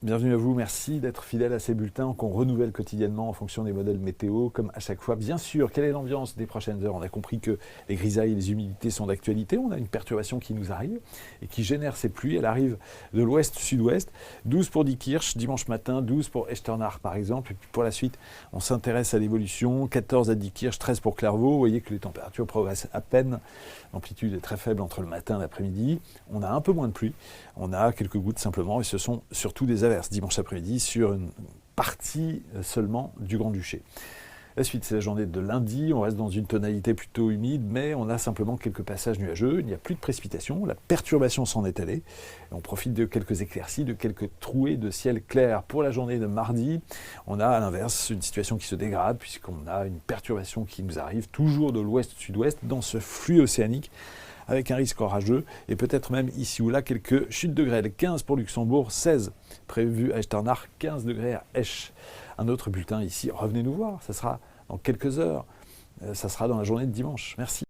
Bienvenue à vous, merci d'être fidèle à ces bulletins qu'on renouvelle quotidiennement en fonction des modèles météo, comme à chaque fois. Bien sûr, quelle est l'ambiance des prochaines heures? On a compris que les grisailles et les humidités sont d'actualité. On a une perturbation qui nous arrive et qui génère ces pluies. Elle arrive de l'ouest-sud-ouest. 12 pour Diekirch dimanche matin, 12 pour Echternach par exemple. Et puis pour la suite, on s'intéresse à l'évolution. 14 à Diekirch, 13 pour Clairvaux. Vous voyez que les températures progressent à peine. L'amplitude est très faible entre le matin et l'après-midi. On a un peu moins de pluie. On a quelques gouttes simplement et ce sont surtout des averses dimanche après-midi sur une partie seulement du Grand-Duché. La suite, c'est la journée de lundi. On reste dans une tonalité plutôt humide, mais on a simplement quelques passages nuageux. Il n'y a plus de précipitations. La perturbation s'en est allée. Et on profite de quelques éclaircies, de quelques trouées de ciel clair. Pour la journée de mardi, on a à l'inverse une situation qui se dégrade puisqu'on a une perturbation qui nous arrive toujours de l'ouest-sud-ouest dans ce flux océanique, avec un risque orageux et peut-être même ici ou là quelques chutes de grêle. 15 pour Luxembourg, 16 prévu à Echternach, 15 degrés à Esch. Un autre bulletin ici, revenez nous voir, ça sera dans quelques heures, ça sera dans la journée de dimanche. Merci.